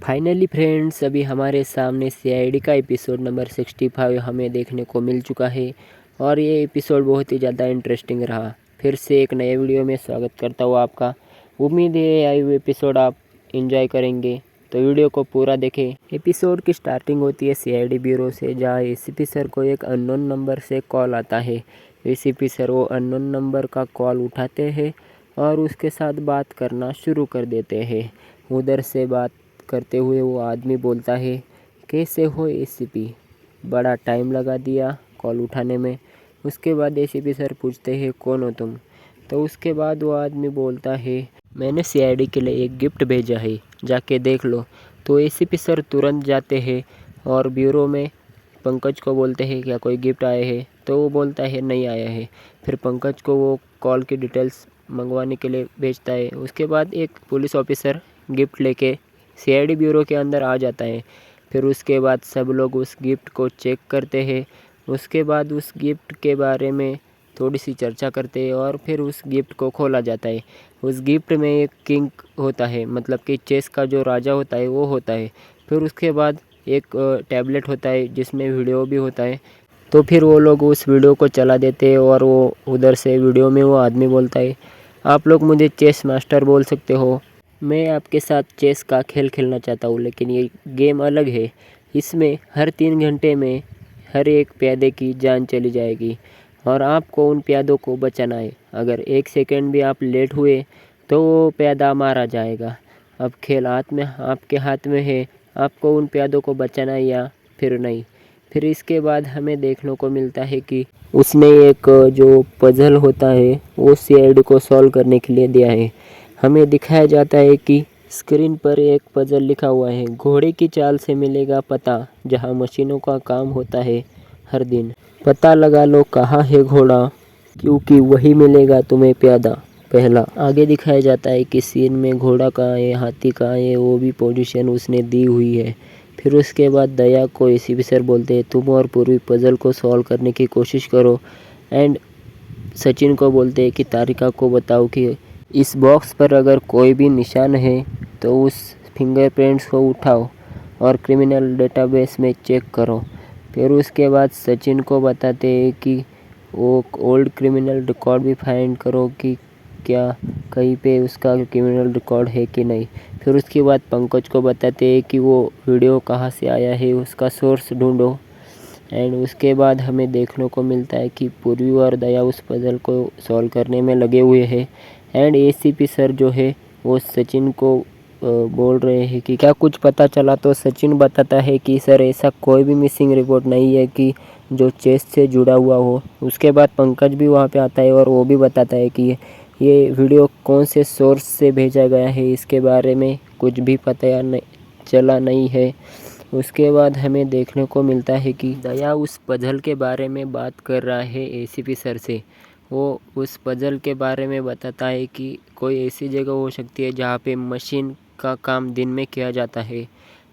Finally friends, अभी हमारे सामने सीआईडी का एपिसोड नंबर 65 हमें देखने को मिल चुका है और ये एपिसोड बहुत ही ज़्यादा इंटरेस्टिंग रहा। फिर से एक नए वीडियो में स्वागत करता हूँ आपका। उम्मीद है आई हुई एपिसोड आप एंजॉय करेंगे, तो वीडियो को पूरा देखें। एपिसोड की स्टार्टिंग होती है सीआईडी ब्यूरो से, जहाँ एसीपी सर को एक अननोन नंबर से कॉल आता है। एसीपी सर वो अननोन नंबर का कॉल उठाते हैं और उसके साथ बात करना शुरू कर देते हैं। उधर से बात करते हुए वो आदमी बोलता है, कैसे हो एसीपी, बड़ा टाइम लगा दिया कॉल उठाने में। उसके बाद एसीपी सर पूछते हैं, कौन हो तुम? तो उसके बाद वो आदमी बोलता है, मैंने सीआईडी के लिए एक गिफ्ट भेजा है, जाके देख लो। तो एसीपी सर तुरंत जाते हैं और ब्यूरो में पंकज को बोलते हैं, क्या कोई गिफ्ट आया है? तो वो बोलता है, नहीं आया है। फिर पंकज को वो कॉल की डिटेल्स मंगवाने के लिए भेजता है। उसके बाद एक पुलिस ऑफिसर गिफ्ट लेके सीआईडी ब्यूरो के अंदर आ जाता है। फिर उसके बाद सब लोग उस गिफ्ट को चेक करते हैं। उसके बाद उस गिफ्ट के बारे में थोड़ी सी चर्चा करते हैं और फिर उस गिफ्ट को खोला जाता है। उस गिफ्ट में एक किंग होता है, मतलब कि चेस का जो राजा होता है वो होता है। फिर उसके बाद एक टैबलेट होता है जिसमें वीडियो भी होता है। तो फिर वो लोग उस वीडियो को चला देते हैं और वो उधर से वीडियो में वो आदमी बोलता है, आप लोग मुझे चेस मास्टर बोल सकते हो, मैं आपके साथ चेस का खेल खेलना चाहता हूँ, लेकिन ये गेम अलग है। इसमें हर 3 घंटे में हर एक प्यादे की जान चली जाएगी और आपको उन प्यादों को बचाना है। अगर 1 सेकंड भी आप लेट हुए तो वो प्यादा मारा जाएगा। अब खेल आपके हाथ में है, आपको उन प्यादों को बचाना है या फिर नहीं। फिर इसके बाद हमें देखने को मिलता है कि उसने एक जो पजल होता है वो सीआईडी को सॉल्व करने के लिए दिया है। हमें दिखाया जाता है कि स्क्रीन पर एक पजल लिखा हुआ है, घोड़े की चाल से मिलेगा पता, जहां मशीनों का काम होता है हर दिन। पता लगा लो कहाँ है घोड़ा, क्योंकि वही मिलेगा तुम्हें प्यादा पहला। आगे दिखाया जाता है कि सीन में घोड़ा कहाँ है, हाथी कहाँ है, वो भी पोजीशन उसने दी हुई है। फिर उसके बाद दया को एसीपी सर बोलते हैं, तुम और पूर्वी पजल को सॉल्व करने की कोशिश करो। एंड सचिन को बोलते हैं कि तारिका को बताओ कि इस बॉक्स पर अगर कोई भी निशान है तो उस फिंगरप्रिंट्स को उठाओ और क्रिमिनल डेटाबेस में चेक करो। फिर उसके बाद सचिन को बताते हैं कि वो ओल्ड क्रिमिनल रिकॉर्ड भी फाइंड करो कि क्या कहीं पे उसका क्रिमिनल रिकॉर्ड है कि नहीं। फिर उसके बाद पंकज को बताते हैं कि वो वीडियो कहाँ से आया है, उसका सोर्स ढूंढो। एंड उसके बाद हमें देखने को मिलता है कि पूर्वी और दया उस पजल को सॉल्व करने में लगे हुए हैं। एंड एसीपी सर जो है वो सचिन को बोल रहे हैं कि क्या कुछ पता चला। तो सचिन बताता है कि सर ऐसा कोई भी मिसिंग रिपोर्ट नहीं है कि जो चेस से जुड़ा हुआ हो। उसके बाद पंकज भी वहाँ पे आता है और वो भी बताता है कि ये वीडियो कौन से सोर्स से भेजा गया है, इसके बारे में कुछ भी पता नहीं चला नहीं है। उसके बाद हमें देखने को मिलता है कि दया उस पजल के बारे में बात कर रहा है एसीपी सर से। वो उस पजल के बारे में बताता है कि कोई ऐसी जगह हो सकती है जहाँ पे मशीन का काम दिन में किया जाता है।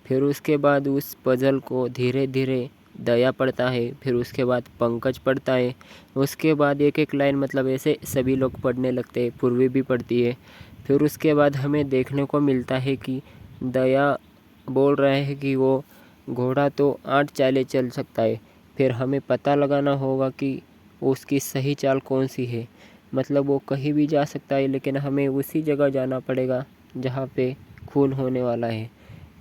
फिर उसके बाद उस पजल को धीरे धीरे दया पढ़ता है, फिर उसके बाद पंकज पढ़ता है। उसके बाद एक एक लाइन, मतलब ऐसे सभी लोग पढ़ने लगते हैं, पूर्वी भी पढ़ती है। फिर उसके बाद हमें देखने को मिलता है कि दया बोल रहे हैं कि वो घोड़ा तो 8 चालें चल सकता है। फिर हमें पता लगाना होगा कि उसकी सही चाल कौन सी है, मतलब वो कहीं भी जा सकता है लेकिन हमें उसी जगह जाना पड़ेगा जहाँ पे खून होने वाला है।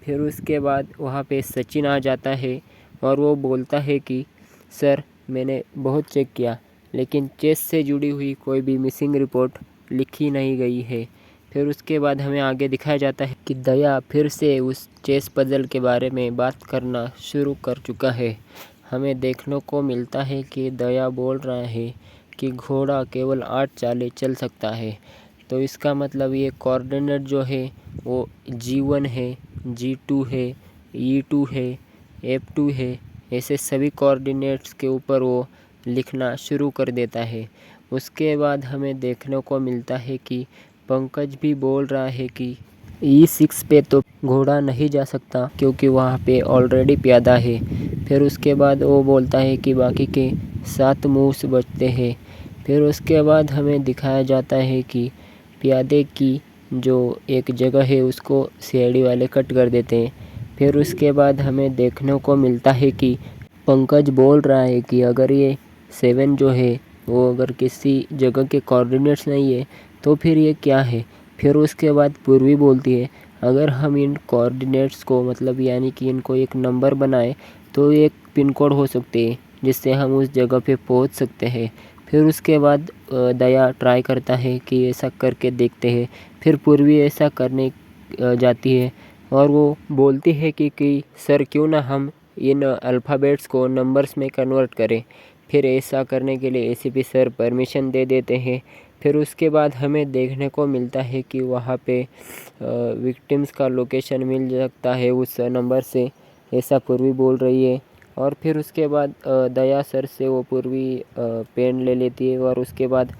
फिर उसके बाद वहाँ पे सचिन आ जाता है और वो बोलता है कि सर मैंने बहुत चेक किया लेकिन चेस से जुड़ी हुई कोई भी मिसिंग रिपोर्ट लिखी नहीं गई है। फिर उसके बाद हमें आगे दिखाया जाता है कि दया फिर से उस चेस पजल के बारे में बात करना शुरू कर चुका है। हमें देखने को मिलता है कि दया बोल रहा है कि घोड़ा केवल 8 चालें चल सकता है। तो इसका मतलब ये कोऑर्डिनेट जो है वो G1 है, G2 है, E2 है, F2 है, ऐसे सभी कोऑर्डिनेट्स के ऊपर वो लिखना शुरू कर देता है। उसके बाद हमें देखने को मिलता है कि पंकज भी बोल रहा है कि E6 पे तो घोड़ा नहीं जा सकता क्योंकि वहाँ पे ऑलरेडी प्यादा है। फिर उसके बाद वो बोलता है कि बाकी के 7 मूव्स बचते हैं। फिर उसके बाद हमें दिखाया जाता है कि प्यादे की जो एक जगह है उसको सीआईडी वाले कट कर देते हैं। फिर उसके बाद हमें देखने को मिलता है कि पंकज बोल रहा है कि अगर ये 7 जो है वो अगर किसी जगह के कोऑर्डिनेट्स नहीं है तो फिर ये क्या है। फिर उसके बाद पूर्वी बोलती है अगर हम इन कोऑर्डिनेट्स को मतलब यानी कि इनको एक नंबर बनाए तो एक पिन कोड हो सकते हैं जिससे हम उस जगह पे पहुंच सकते हैं। फिर उसके बाद दया ट्राई करता है कि ऐसा करके देखते हैं। फिर पूर्वी ऐसा करने जाती है और वो बोलती है कि सर क्यों ना हम इन अल्फ़ाबेट्स को नंबर्स में कन्वर्ट करें। फिर ऐसा करने के लिए एसीपी सर परमिशन दे देते हैं। फिर उसके बाद हमें देखने को मिलता है कि वहाँ पे विक्टिम्स का लोकेशन मिल सकता है उस नंबर से, ऐसा पूर्वी बोल रही है। और फिर उसके बाद दया सर से वो पूर्वी पेन ले लेती है और उसके बाद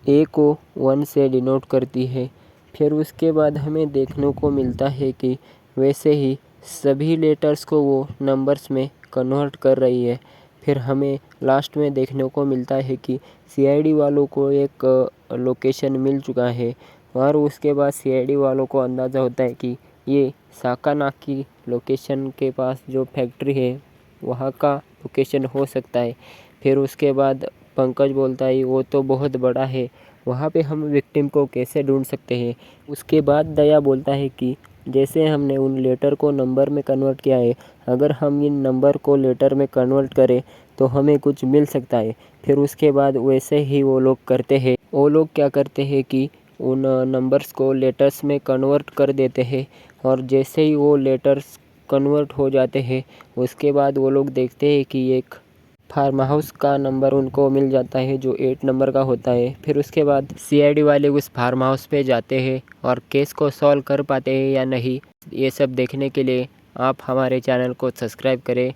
ए को 1 से डिनोट करती है। फिर उसके बाद हमें देखने को मिलता है कि वैसे ही सभी लेटर्स को वो नंबर्स में कन्वर्ट कर रही है। फिर हमें लास्ट में देखने को मिलता है कि सीआईडी वालों को एक लोकेशन मिल चुका है और उसके बाद सीआईडी वालों को अंदाज़ा होता है कि ये साकानाकी लोकेशन के पास जो फैक्ट्री है वहाँ का लोकेशन हो सकता है। फिर उसके बाद पंकज बोलता है वो तो बहुत बड़ा है, वहाँ पे हम विक्टिम को कैसे ढूंढ सकते हैं। उसके बाद दया बोलता है कि जैसे हमने उन लेटर को नंबर में कन्वर्ट किया है, अगर हम इन नंबर को लेटर में कन्वर्ट करें तो हमें कुछ मिल सकता है। फिर उसके बाद वैसे ही वो लोग करते हैं। वो लोग क्या करते हैं कि उन नंबर्स को लेटर्स में कन्वर्ट कर देते हैं और जैसे ही वो लेटर्स कन्वर्ट हो जाते हैं उसके बाद वो लोग देखते हैं कि एक फार्म हाउस का नंबर उनको मिल जाता है जो 8 नंबर का होता है। फिर उसके बाद सीआईडी वाले उस फार्म हाउस पे जाते हैं और केस को सॉल्व कर पाते हैं या नहीं, ये सब देखने के लिए आप हमारे चैनल को सब्सक्राइब करें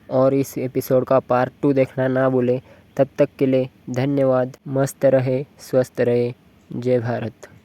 और इस एपिसोड का पार्ट 2 देखना ना भूलें। तब तक के लिए धन्यवाद। मस्त रहे, स्वस्थ रहे। जय भारत।